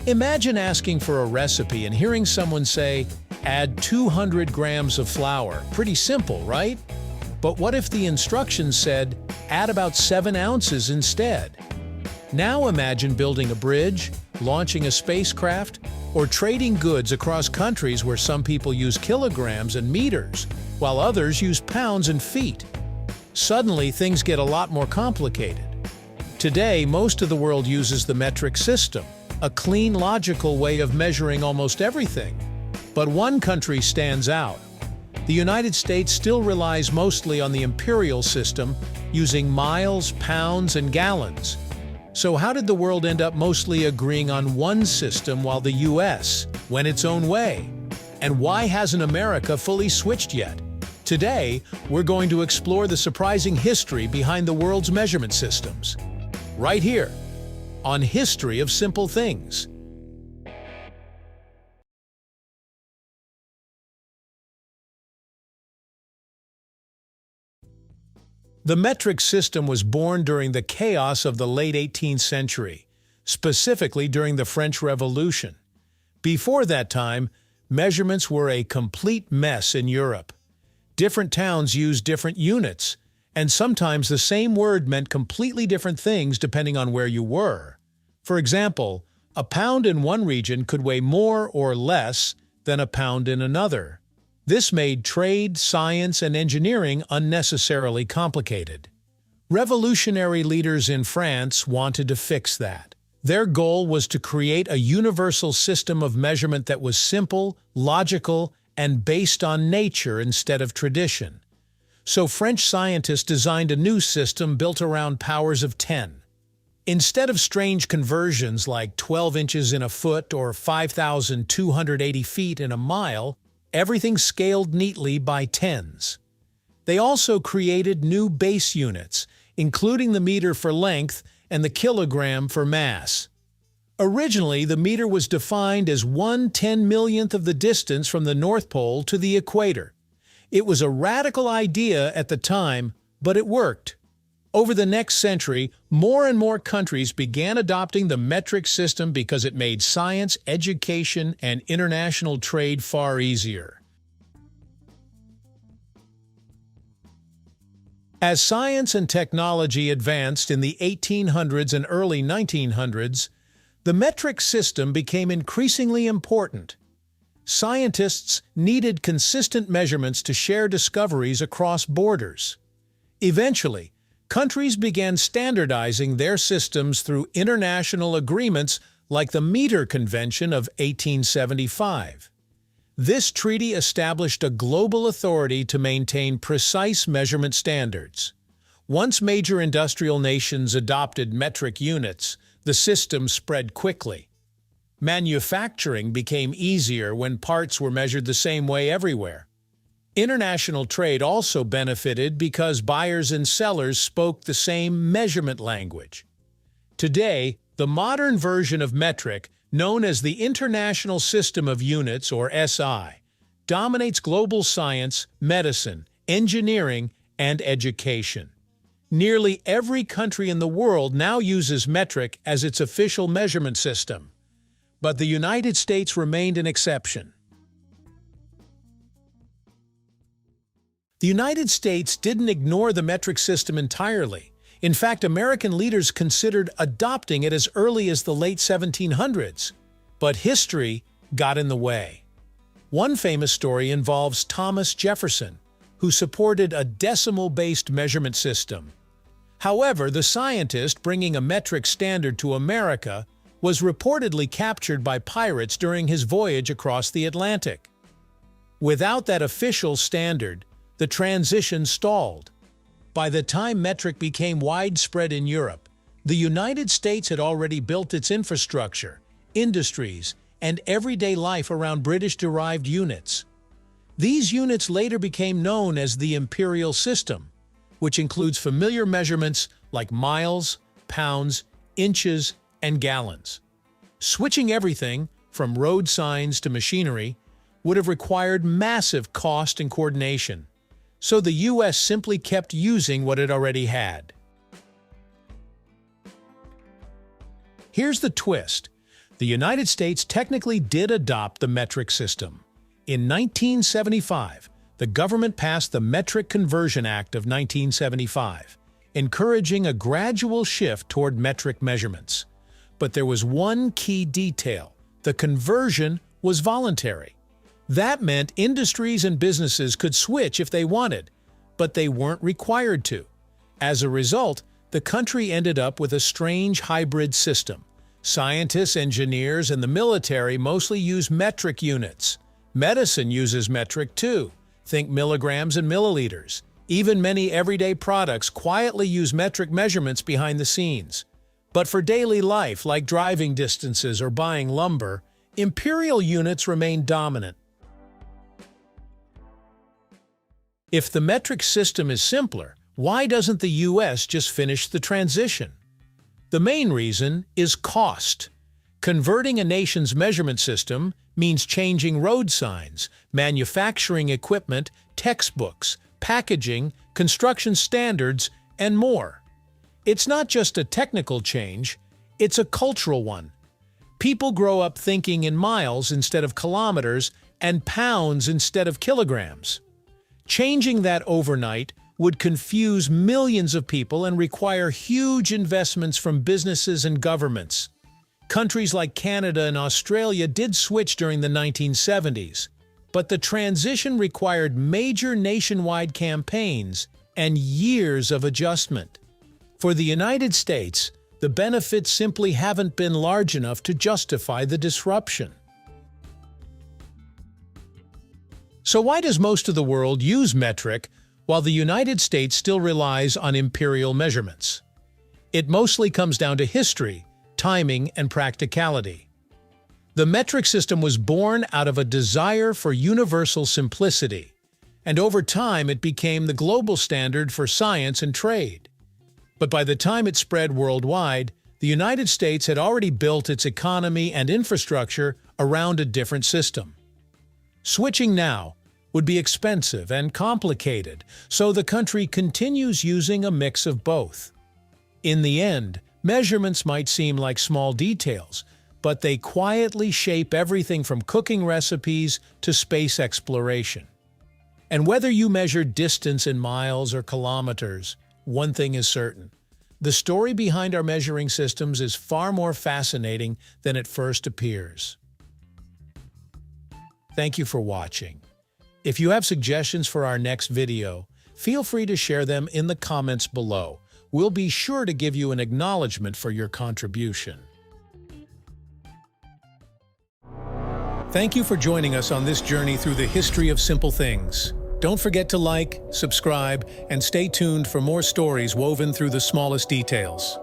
Imagine asking for a recipe and hearing someone say, add 200 grams of flour. Pretty simple, right? But what if the instructions said, add about 7 ounces instead? Now imagine building a bridge, launching a spacecraft, or trading goods across countries where some people use kilograms and meters, while others use pounds and feet. Suddenly, things get a lot more complicated. Today, most of the world uses the metric system, a clean, logical way of measuring almost everything. But one country stands out. The United States still relies mostly on the imperial system, using miles, pounds, and gallons. So how did the world end up mostly agreeing on one system while the US went its own way? And why hasn't America fully switched yet? Today, we're going to explore the surprising history behind the world's measurement systems. Right here, on History of Simple Things. The metric system was born during the chaos of the late 18th century, specifically during the French Revolution. Before that time, measurements were a complete mess in Europe. Different towns used different units, and sometimes the same word meant completely different things depending on where you were. For example, a pound in one region could weigh more or less than a pound in another. This made trade, science, and engineering unnecessarily complicated. Revolutionary leaders in France wanted to fix that. Their goal was to create a universal system of measurement that was simple, logical, and based on nature instead of tradition. So French scientists designed a new system built around powers of 10. Instead of strange conversions like 12 inches in a foot or 5,280 feet in a mile, everything scaled neatly by tens. They also created new base units, including the meter for length and the kilogram for mass. Originally, the meter was defined as 1/10,000,000th of the distance from the North Pole to the equator. It was a radical idea at the time, but it worked. Over the next century, more and more countries began adopting the metric system because it made science, education, and international trade far easier. As science and technology advanced in the 1800s and early 1900s, the metric system became increasingly important. Scientists needed consistent measurements to share discoveries across borders. Eventually, countries began standardizing their systems through international agreements like the Meter Convention of 1875. This treaty established a global authority to maintain precise measurement standards. Once major industrial nations adopted metric units, the system spread quickly. Manufacturing became easier when parts were measured the same way everywhere. International trade also benefited because buyers and sellers spoke the same measurement language. Today, the modern version of metric, known as the International System of Units, or SI, dominates global science, medicine, engineering, and education. Nearly every country in the world now uses metric as its official measurement system. But the United States remained an exception. The United States didn't ignore the metric system entirely. In fact, American leaders considered adopting it as early as the late 1700s. But history got in the way. One famous story involves Thomas Jefferson, who supported a decimal-based measurement system. However, the scientist bringing a metric standard to America was reportedly captured by pirates during his voyage across the Atlantic. Without that official standard, the transition stalled. By the time metric became widespread in Europe, the United States had already built its infrastructure, industries, and everyday life around British-derived units. These units later became known as the Imperial system, which includes familiar measurements like miles, pounds, inches, and gallons. Switching everything, from road signs to machinery, would have required massive cost and coordination. So the U.S. simply kept using what it already had. Here's the twist. The United States technically did adopt the metric system. In 1975, the government passed the Metric Conversion Act of 1975, encouraging a gradual shift toward metric measurements. But there was one key detail: the conversion was voluntary. That meant industries and businesses could switch if they wanted, but they weren't required to. As a result, the country ended up with a strange hybrid system. Scientists, engineers, and the military mostly use metric units. Medicine uses metric too. Think milligrams and milliliters. Even many everyday products quietly use metric measurements behind the scenes. But for daily life, like driving distances or buying lumber, imperial units remain dominant. If the metric system is simpler, why doesn't the US just finish the transition? The main reason is cost. Converting a nation's measurement system means changing road signs, manufacturing equipment, textbooks, packaging, construction standards, and more. It's not just a technical change, it's a cultural one. People grow up thinking in miles instead of kilometers and pounds instead of kilograms. Changing that overnight would confuse millions of people and require huge investments from businesses and governments. Countries like Canada and Australia did switch during the 1970s, but the transition required major nationwide campaigns and years of adjustment. For the United States, the benefits simply haven't been large enough to justify the disruption. So why does most of the world use metric while the United States still relies on imperial measurements? It mostly comes down to history, timing, and practicality. The metric system was born out of a desire for universal simplicity, and over time it became the global standard for science and trade. But by the time it spread worldwide, the United States had already built its economy and infrastructure around a different system. Switching now would be expensive and complicated, so the country continues using a mix of both. In the end, measurements might seem like small details, but they quietly shape everything from cooking recipes to space exploration. And whether you measure distance in miles or kilometers, one thing is certain: the story behind our measuring systems is far more fascinating than it first appears. Thank you for watching. If you have suggestions for our next video, feel free to share them in the comments below. We'll be sure to give you an acknowledgement for your contribution. Thank you for joining us on this journey through the history of simple things. Don't forget to like, subscribe, and stay tuned for more stories woven through the smallest details.